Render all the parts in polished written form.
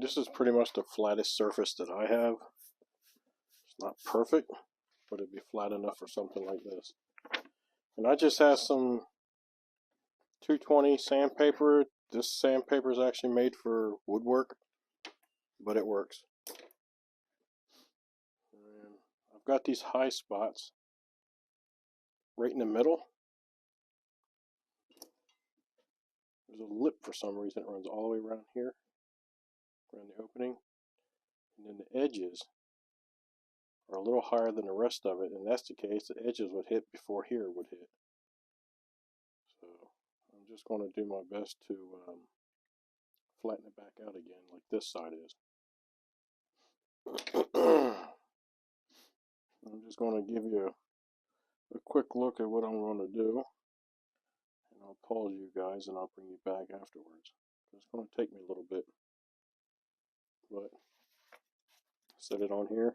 this is pretty much the flattest surface that I have. It's not perfect, but it'd be flat enough for something like this. And I just have some 220 sandpaper. This sandpaper is actually made for woodwork, but it works. And I've got these high spots right in the middle. There's a lip for some reason. It runs all the way around here, around the opening. And then the edges are a little higher than the rest of it. And that's the case. The edges would hit before here would hit. So I'm just going to do my best to flatten it back out again like this side is. I'm just going to give you a quick look at what I'm going to do. And I'll pause you guys and I'll bring you back afterwards. It's going to take me a little bit. But set it on here.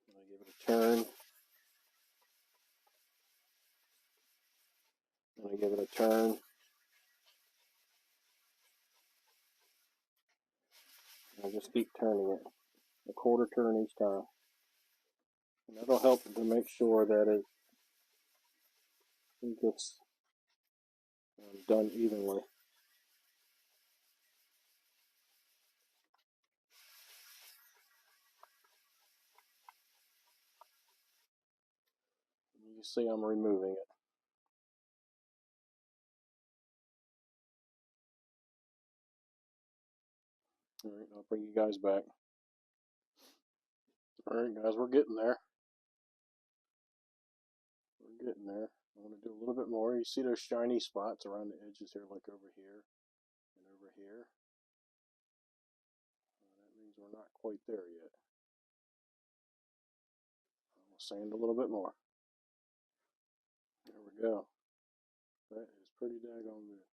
And I give it a turn. And I give it a turn. And I just keep turning it. A quarter turn each time. And that'll help to make sure that it gets done evenly. You can see I'm removing it. Alright, I'll bring you guys back. Alright guys, we're getting there. We're getting there. I want to do a little bit more. You see those shiny spots around the edges here, like over here and over here. That means we're not quite there yet. I'll sand a little bit more. There we go. That is pretty daggone good.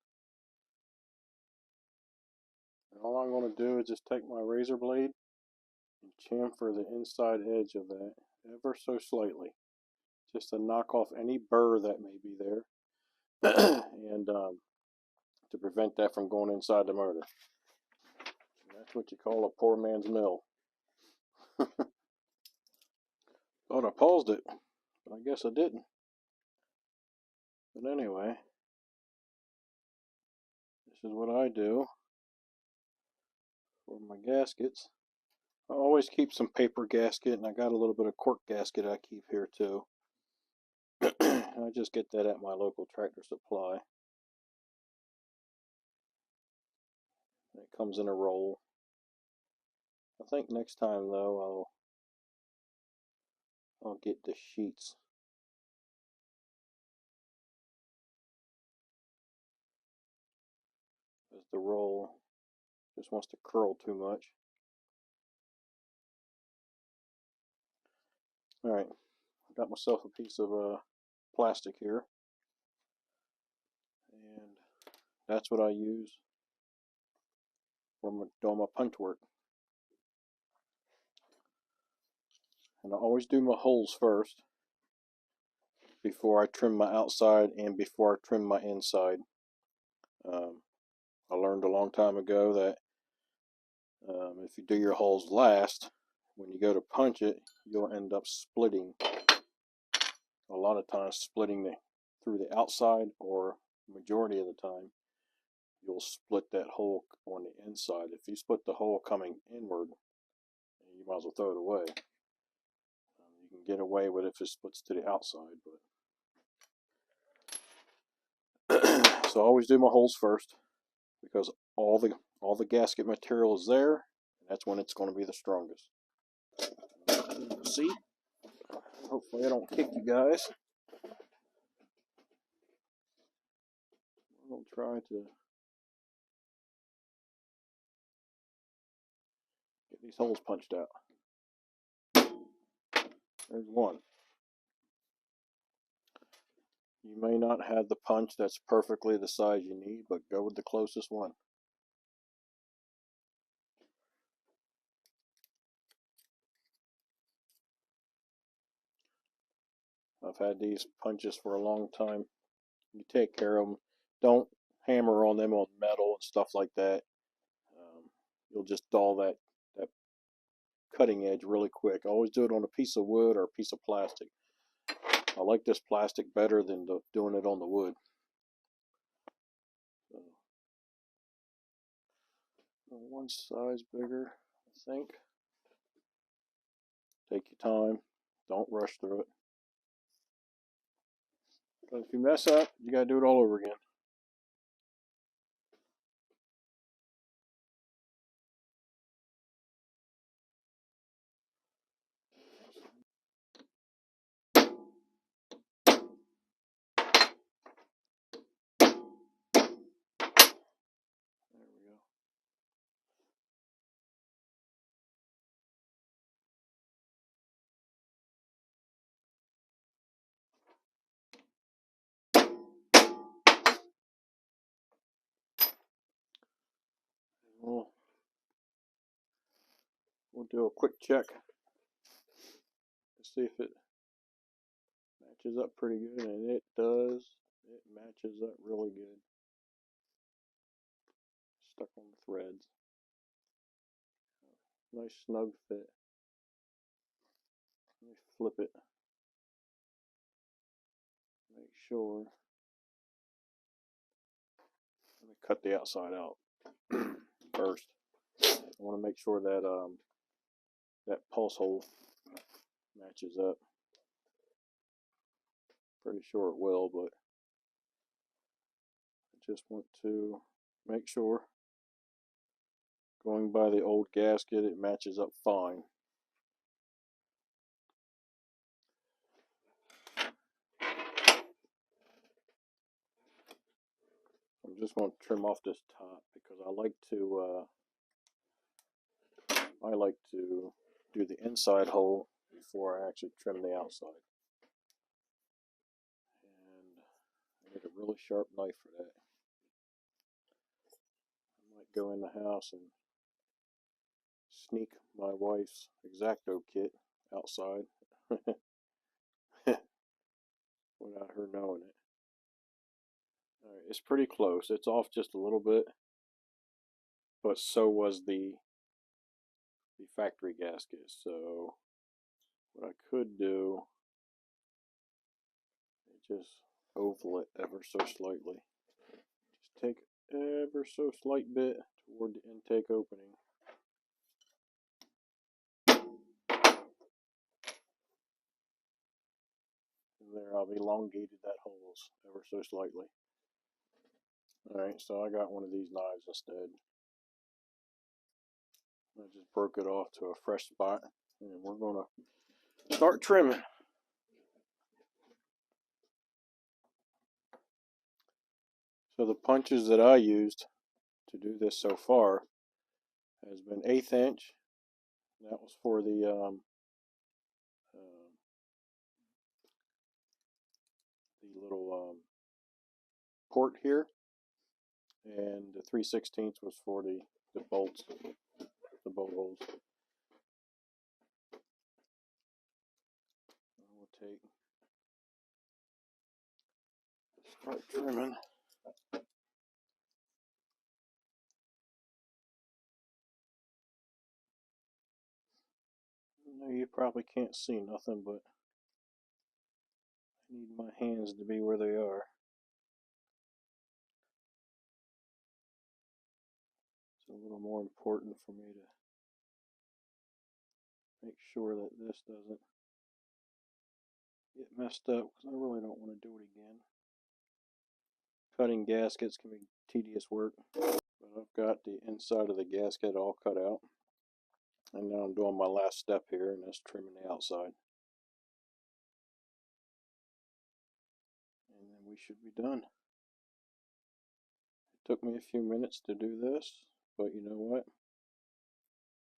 And all I'm going to do is just take my razor blade and chamfer the inside edge of that ever so slightly, just to knock off any burr that may be there, and to prevent that from going inside the motor. And that's what you call a poor man's mill. Thought I paused it, but I guess I didn't. But anyway, this is what I do for my gaskets. I always keep some paper gasket, and I got a little bit of cork gasket I keep here too. I just get that at my local Tractor Supply. It comes in a roll. I think next time though I'll get the sheets. As the roll just wants to curl too much. Alright, I got myself a piece of plastic here. And that's what I use for doing my punch work. And I always do my holes first before I trim my outside and before I trim my inside. I learned a long time ago that if you do your holes last, when you go to punch it, you'll end up splitting. A lot of times splitting through the outside, or majority of the time, you'll split that hole on the inside. If you split the hole coming inward, you might as well throw it away. You can get away with it if it splits to the outside, but so I always do my holes first, because all the gasket material is there, and that's when it's going to be the strongest. See? Hopefully I don't kick you guys. I'll try to get these holes punched out. There's one. You may not have the punch that's perfectly the size you need, but go with the closest one. I've had these punches for a long time. You take care of them. hammer on them on metal and stuff like that. You'll just dull that cutting edge really quick. Always do it on a piece of wood or a piece of plastic. I like this plastic better than doing it on the wood. So, one size bigger, I think. Take your time. Don't rush through it. But if you mess up, you gotta do it all over again. There we go. We'll do a quick check to see if it matches up pretty good, and it does. It matches up really good. Stuck on the threads. Nice snug fit. Let me flip it. Make sure. Let me cut the outside out first. I want to make sure that that pulse hole matches up. Pretty sure it will, but I just want to make sure. Going by the old gasket, it matches up fine. I'm just going to trim off this top because I like to do the inside hole before I actually trim the outside. And I need a really sharp knife for that. I might go in the house and sneak my wife's X-Acto kit outside without her knowing it. Alright, it's pretty close. It's off just a little bit, but so was the factory gasket. So what I could do is just oval it ever so slightly. Just take ever so slight bit toward the intake opening. And there I've elongated that holes ever so slightly. Alright, so I got one of these knives instead. I just broke it off to a fresh spot, and we're going to start trimming. So the punches that I used to do this so far has been 1/8 inch. That was for the little port here, and the 3/16 was for the bolts, the bolt holes. We'll start trimming. I know you probably can't see nothing, but I need my hands to be where they are. It's a little more important for me to make sure that this doesn't get messed up, because I really don't want to do it again. Cutting gaskets can be tedious work, but I've got the inside of the gasket all cut out, and now I'm doing my last step here, and that's trimming the outside, and then we should be done. It took me a few minutes to do this, but you know what?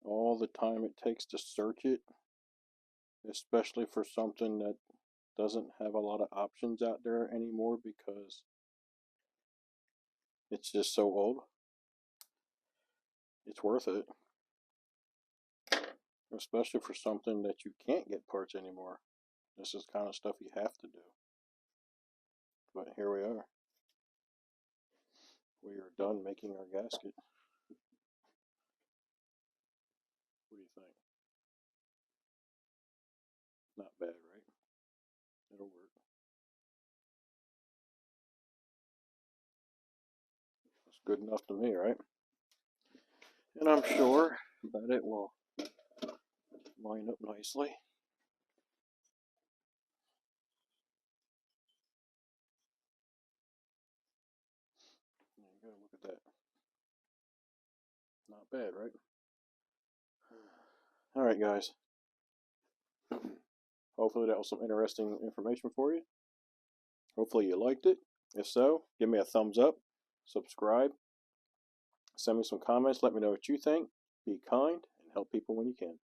All the time it takes to search it, especially for something that doesn't have a lot of options out there anymore because it's just so old, it's worth it. Especially for something that you can't get parts anymore. This is the kind of stuff you have to do. But here we are. we are done making our gasket. What do you think? Not bad, right? It'll work. That's good enough to me, right? And I'm sure that it will line up nicely. There you go, look at that. Not bad, right? Alright, guys. Hopefully that was some interesting information for you. Hopefully you liked it. If so, give me a thumbs up, subscribe, send me some comments, let me know what you think. Be kind and help people when you can.